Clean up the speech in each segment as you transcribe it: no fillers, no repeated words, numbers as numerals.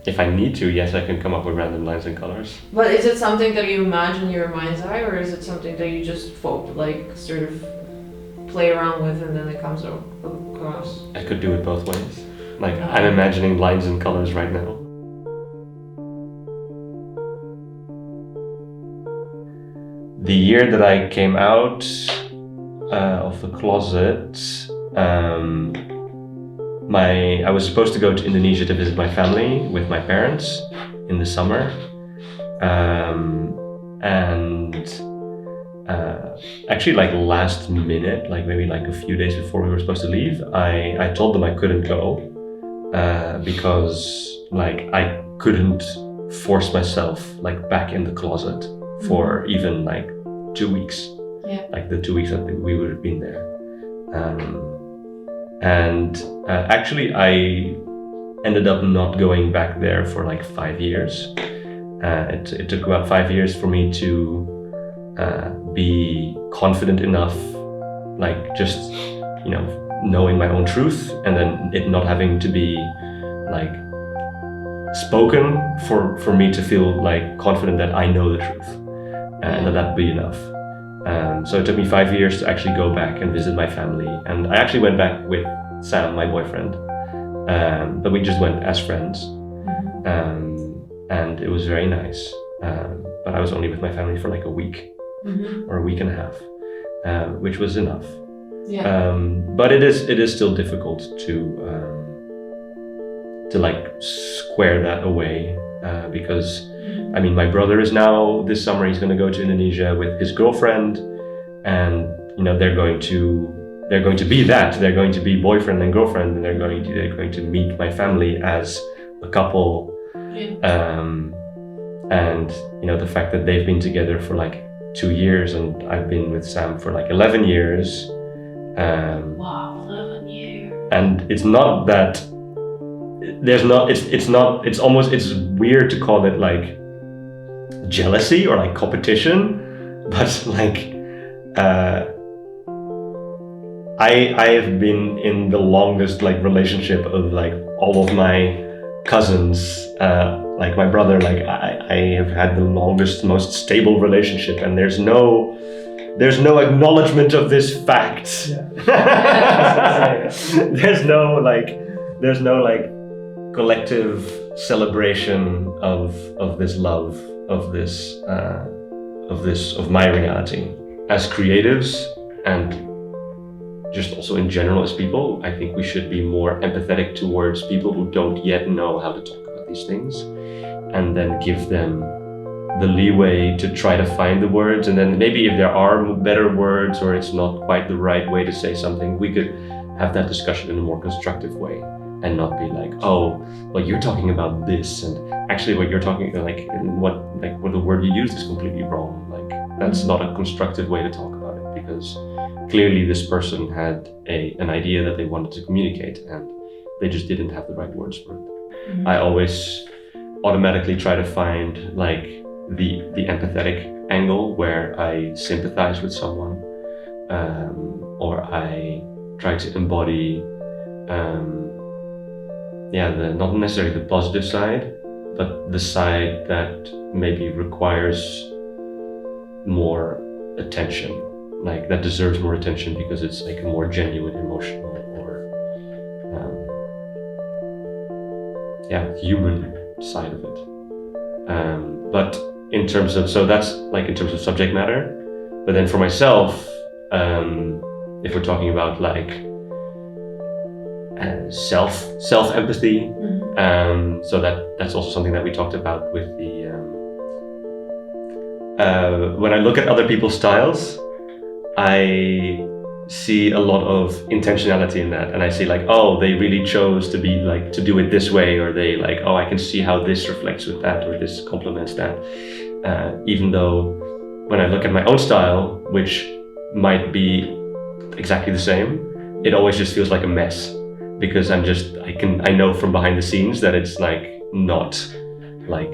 if I need to, yes, I can come up with random lines and colors. But is it something that you imagine in your mind's eye, or is it something that you just sort of play around with and then it comes across? I could do it both ways. Like, I'm imagining lines and colors right now. The year that I came out of the closet, I was supposed to go to Indonesia to visit my family with my parents in the summer. Actually, like last minute, like maybe like a few days before we were supposed to leave, I told them I couldn't go because like I couldn't force myself like back in the closet for even like 2 weeks. Yeah. Like the 2 weeks that we would have been there. Actually, I ended up not going back there for like 5 years. It took about 5 years for me to be confident enough, like just, you know, knowing my own truth and then it not having to be like spoken for me to feel like confident that I know the truth and that'd be enough. So it took me 5 years to actually go back and visit my family, and I actually went back with Sam, my boyfriend, but we just went as friends, and it was very nice. But I was only with my family for like a week or a week and a half, which was enough. Yeah. But it is still difficult to like square that away because I mean, my brother is now this summer he's going to go to Indonesia with his girlfriend, and you know they're going to be that they're going to be boyfriend and girlfriend, and they're going to meet my family as a couple. And you know the fact that they've been together for like 2 years and I've been with Sam for like 11 years. Wow, 11 years. And it's not that it's weird to call it like jealousy or like competition, but like I have been in the longest like relationship of like all of my cousins, like my brother, like I have had the longest, most stable relationship, and there's no acknowledgement of this fact. Yeah. there's no collective celebration of this love, of my reality. As creatives and just also in general as people, I think we should be more empathetic towards people who don't yet know how to talk about these things, and then give them the leeway to try to find the words. And then maybe if there are better words or it's not quite the right way to say something, we could have that discussion in a more constructive way and not be like, oh, well, you're talking about this, and actually what you're talking like what the word you used is completely wrong. Like that's not a constructive way to talk about it, because clearly this person had an idea that they wanted to communicate and they just didn't have the right words for it. Mm-hmm. I always automatically try to find like the empathetic angle where I sympathize with someone, or I try to embody not necessarily the positive side, but the side that maybe requires more attention, like that deserves more attention because it's like a more genuine, emotional, or human side of it. But in terms of subject matter, but then for myself, if we're talking about like self empathy, so that's also something that we talked about with the when I look at other people's styles, I see a lot of intentionality in that, and I see like, oh, they really chose to be like to do it this way, or they like, oh, I can see how this reflects with that, or this complements that. Even though when I look at my own style, which might be exactly the same, it always just feels like a mess, because I know from behind the scenes that it's like not like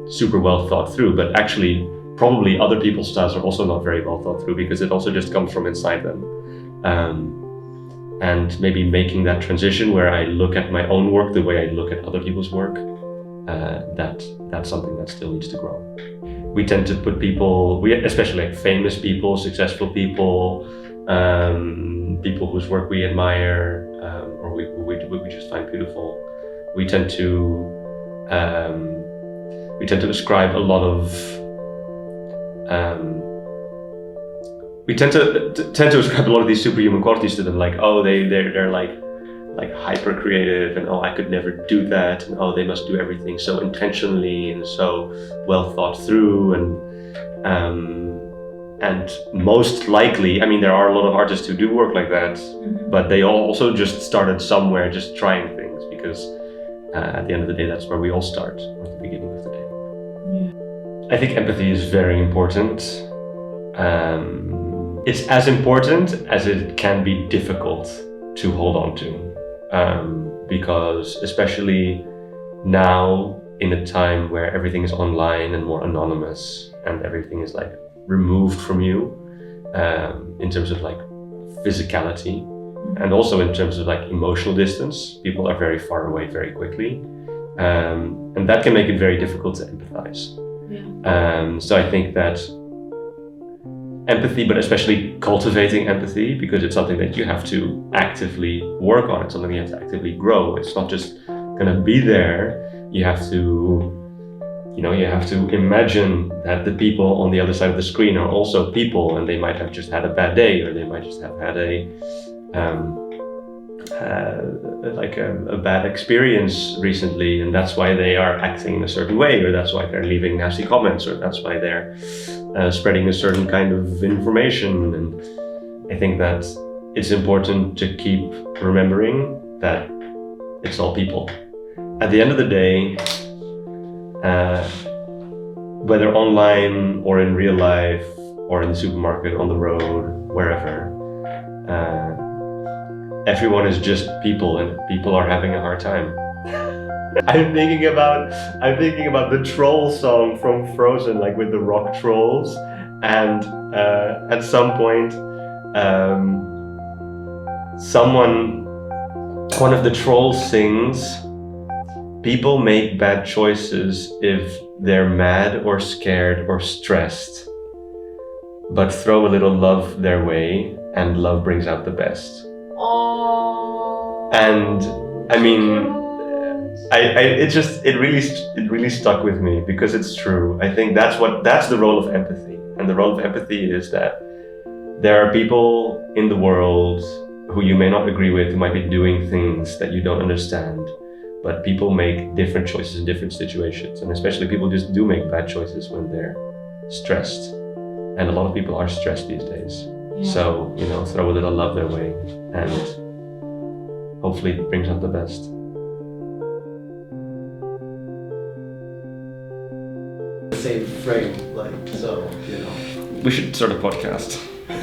super well thought through, but actually probably other people's styles are also not very well thought through, because it also just comes from inside them. and maybe making that transition where I look at my own work the way I look at other people's work, that's something that still needs to grow. We tend to put people, especially like famous people, successful people, people whose work we admire, or we just find beautiful. We tend to ascribe a lot of we tend to ascribe a lot of these superhuman qualities to them, like, oh, they're like hyper creative, and oh, I could never do that, and oh, they must do everything so intentionally and so well thought through, and most likely, I mean, there are a lot of artists who do work like that, but they all also just started somewhere, just trying things, because at the end of the day, that's where we all start, at the beginning of the day. Yeah. I think empathy is very important. It's as important as it can be difficult to hold on to, because especially now in a time where everything is online and more anonymous and everything is like removed from you, in terms of like physicality, and also in terms of like emotional distance, people are very far away very quickly, and that can make it very difficult to empathize. Yeah. So I think that empathy, but especially cultivating empathy, because it's something that you have to actively work on. It's something you have to actively grow. It's not just gonna be there. You have to imagine that the people on the other side of the screen are also people, and they might have just had a bad day, or they might just have had a bad experience recently, and that's why they are acting in a certain way, or that's why they're leaving nasty comments, or that's why they're spreading a certain kind of information. And I think that it's important to keep remembering that it's all people. At the end of the day, whether online or in real life or in the supermarket, on the road, wherever, everyone is just people, and people are having a hard time. I'm thinking about the troll song from Frozen, like with the rock trolls, and at some point, one of the trolls sings, "People make bad choices if they're mad or scared or stressed, but throw a little love their way, and love brings out the best." Oh. And I mean, it really stuck with me, because it's true. I think that's the role of empathy. And the role of empathy is that there are people in the world who you may not agree with, who might be doing things that you don't understand, but people make different choices in different situations. And especially people just do make bad choices when they're stressed. And a lot of people are stressed these days. Yeah. So, throw a little love their way, and hopefully it brings out the best. Same frame, so. We should start a podcast. I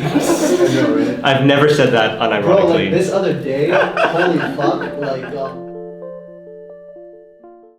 know, right? I've never said that unironically. Bro, this other day, holy fuck,